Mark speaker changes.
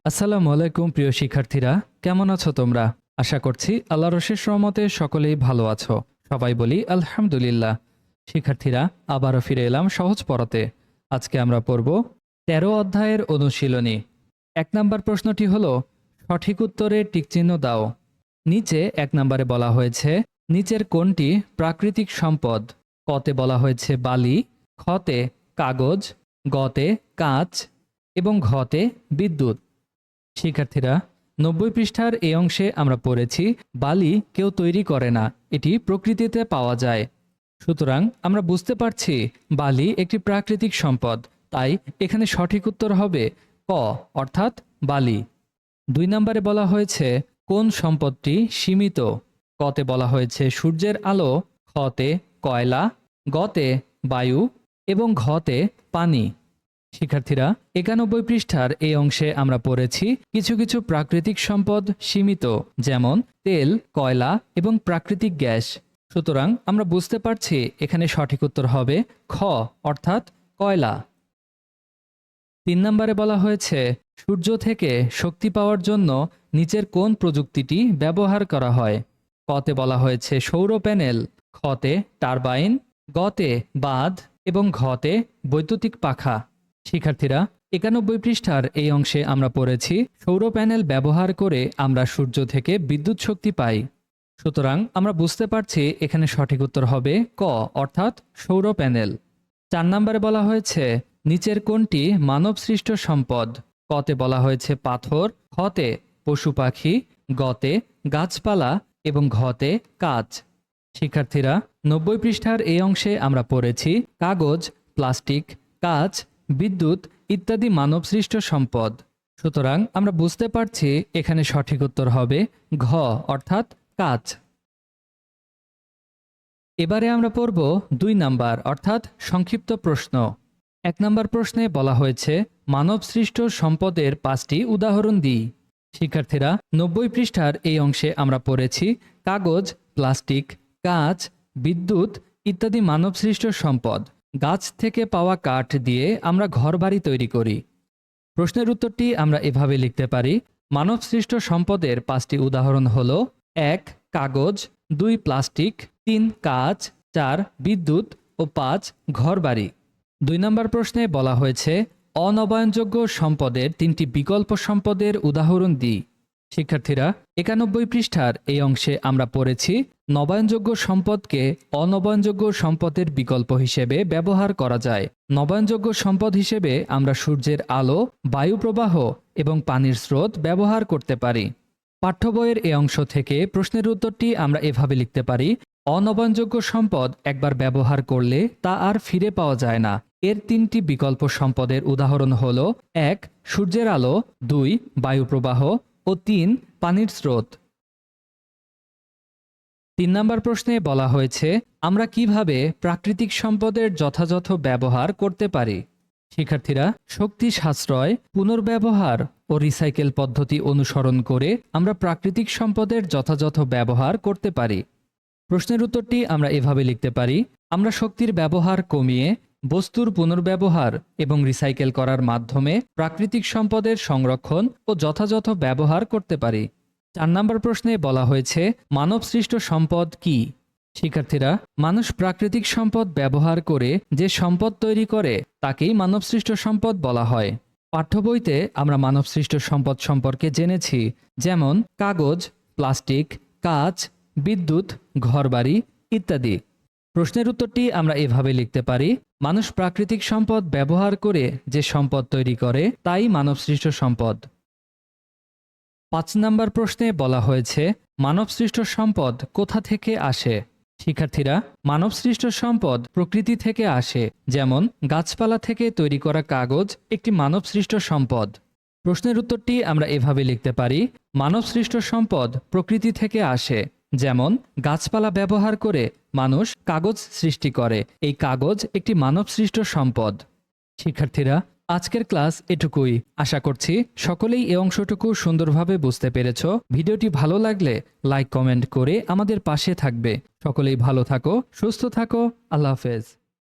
Speaker 1: আসসালামু আলাইকুম প্রিয় শিক্ষার্থীরা, কেমন আছো তোমরা? আশা করছি আল্লাহর অশেষ রহমতে সকলেই ভালো আছো। সবাই বলি আলহামদুলিল্লাহ। শিক্ষার্থীরা, আবারও ফিরে এলাম সহজ পড়াতে। আজকে আমরা পড়ব ১৩ অধ্যায়ের অনুশীলনী। ১ নম্বর প্রশ্নটি হলো, সঠিক উত্তরে টিকচিহ্ন দাও। নিচে ১ নম্বরে বলা হয়েছে, নিচের কোনটি প্রাকৃতিক সম্পদ? কতে বলা হয়েছে বালি, খতে কাগজ, গতে কাঁচ এবং ঘতে বিদ্যুৎ। শিক্ষার্থীরা, ৯০ পৃষ্ঠার এই অংশে আমরা পড়েছি বালি কেউ তৈরি করে না, এটি প্রকৃতিতে পাওয়া যায়। সুতরাং আমরা বুঝতে পারছি বালি একটি প্রাকৃতিক সম্পদ, তাই এখানে সঠিক উত্তর হবে ক অর্থাৎ বালি। ২ নম্বরে বলা হয়েছে কোন সম্পদটি সীমিত? কতে বলা হয়েছে সূর্যের আলো, খতে কয়লা, গতে বায়ু এবং ঘতে পানি। শিক্ষার্থীরা, ৯১ পৃষ্ঠার এই অংশে আমরা পড়েছি কিছু কিছু প্রাকৃতিক সম্পদ সীমিত, যেমন তেল, কয়লা এবং প্রাকৃতিক গ্যাস। সুতরাং আমরা বুঝতে পারছি এখানে সঠিক উত্তর হবে খ অর্থাৎ কয়লা। ৩ নম্বরে বলা হয়েছে সূর্য থেকে শক্তি পাওয়ার জন্য নিচের কোন প্রযুক্তিটি ব্যবহার করা হয়? কতে বলা হয়েছে সৌর প্যানেল, খতে টারবাইন, গতে বাঁধ এবং ঘতে বৈদ্যুতিক পাখা। শিক্ষার্থীরা, ৯১ পৃষ্ঠার এই অংশে আমরা পড়েছি সৌর প্যানেল ব্যবহার করে আমরা সূর্য থেকে বিদ্যুৎ শক্তি পাই। সুতরাং আমরা বুঝতে পারছি এখানে সঠিক উত্তর হবে ক অর্থাৎ সৌর প্যানেল। ৪ নম্বরে বলা হয়েছে নিচের কোনটি মানবসৃষ্ট সম্পদ? কতে বলা হয়েছে পাথর, খতে পশু পাখি, গতে গাছপালা এবং ঘতে কাঁচ। শিক্ষার্থীরা, ৯০ পৃষ্ঠার এই অংশে আমরা পড়েছি কাগজ, প্লাস্টিক, কাঁচ, বিদ্যুৎ ইত্যাদি মানবসৃষ্ট সম্পদ। সুতরাং আমরা বুঝতে পারছি এখানে সঠিক উত্তর হবে ঘ অর্থাৎ কাঁচ। এবারে আমরা পড়ব ২ নাম্বার অর্থাৎ সংক্ষিপ্ত প্রশ্ন। ১ নম্বর প্রশ্নে বলা হয়েছে মানবসৃষ্ট সম্পদের ৫টি উদাহরণ দিই। শিক্ষার্থীরা, ৯০ পৃষ্ঠার এই অংশে আমরা পড়েছি কাগজ, প্লাস্টিক, কাঁচ, বিদ্যুৎ ইত্যাদি মানবসৃষ্ট সম্পদ। গাছ থেকে পাওয়া কাঠ দিয়ে আমরা ঘরবাড়ি তৈরি করি। প্রশ্নের উত্তরটি আমরা এভাবে লিখতে পারি, মানবসৃষ্ট সম্পদের ৫টি উদাহরণ হল ১ কাগজ, ২ প্লাস্টিক, ৩ কাঁচ, ৪ বিদ্যুৎ ও ৫ ঘরবাড়ি। ২ নম্বর প্রশ্নে বলা হয়েছে অনবায়নযোগ্য সম্পদের ৩টি বিকল্প সম্পদের উদাহরণ দিই। শিক্ষার্থীরা, ৯১ পৃষ্ঠার এই অংশে আমরা পড়েছি নবায়নযোগ্য সম্পদকে অনবায়নযোগ্য সম্পদের বিকল্প হিসেবে ব্যবহার করা যায়। নবায়নযোগ্য সম্পদ হিসেবে আমরা সূর্যের আলো, বায়ু প্রবাহ এবং পানির স্রোত ব্যবহার করতে পারি। পাঠ্য বইয়ের এই অংশ থেকে প্রশ্নের উত্তরটি আমরা এভাবে লিখতে পারি, অনবায়নযোগ্য সম্পদ একবার ব্যবহার করলে তা আর ফিরে পাওয়া যায় না। এর ৩টি বিকল্প সম্পদের উদাহরণ হল ১ সূর্যের আলো, ২ বায়ু প্রবাহ ও ৩ পানির স্রোত। ৩ নম্বর প্রশ্নে বলা হয়েছে আমরা কিভাবে প্রাকৃতিক সম্পদের যথাযথ ব্যবহার করতে পারি। শিক্ষার্থীরা, শক্তি সাশ্রয়, পুনর্ব্যবহার ও রিসাইকেল পদ্ধতি অনুসরণ করে আমরা প্রাকৃতিক সম্পদের যথাযথ ব্যবহার করতে পারি। প্রশ্নের উত্তরটি আমরা এভাবে লিখতে পারি, আমরা শক্তির ব্যবহার কমিয়ে বস্তুর পুনর্ব্যবহার এবং রিসাইকেল করার মাধ্যমে প্রাকৃতিক সম্পদের সংরক্ষণ ও যথাযথ ব্যবহার করতে পারি। ৪ নম্বর প্রশ্নে বলা হয়েছে মানবসৃষ্ট সম্পদ কি? শিক্ষার্থীরা, মানুষ প্রাকৃতিক সম্পদ ব্যবহার করে যে সম্পদ তৈরি করে তাকেই মানবসৃষ্ট সম্পদ বলা হয়। পাঠ্য বইতে আমরা মানবসৃষ্ট সম্পদ সম্পর্কে জেনেছি, যেমন কাগজ, প্লাস্টিক, কাঁচ, বিদ্যুৎ, ঘরবাড়ি ইত্যাদি। প্রশ্নের উত্তরটি আমরা এভাবে লিখতে পারি, মানুষ প্রাকৃতিক সম্পদ ব্যবহার করে যে সম্পদ তৈরি করে তাই মানবসৃষ্ট সম্পদ। ৫ নম্বর প্রশ্নে বলা হয়েছে মানবসৃষ্ট সম্পদ কোথা থেকে আসে। শিক্ষার্থীরা, মানবসৃষ্ট সম্পদ প্রকৃতি থেকে আসে, যেমন গাছপালা থেকে তৈরি করা কাগজ একটি মানবসৃষ্ট সম্পদ। প্রশ্নের উত্তরটি আমরা এভাবে লিখতে পারি, মানবসৃষ্ট সম্পদ প্রকৃতি থেকে আসে, যেমন গাছপালা ব্যবহার করে মানুষ কাগজ সৃষ্টি করে, এই কাগজ একটি মানবসৃষ্ট সম্পদ। শিক্ষার্থীরা, আজকের ক্লাস এটুকুই। আশা করছি সকলেই এই অংশটুকু সুন্দরভাবে বুঝতে পেরেছ। ভিডিওটি ভালো লাগলে লাইক কমেন্ট করে আমাদের পাশে থাকবে। সকলেই ভালো থাকো, সুস্থ থাকো। আল্লাহ হাফেজ।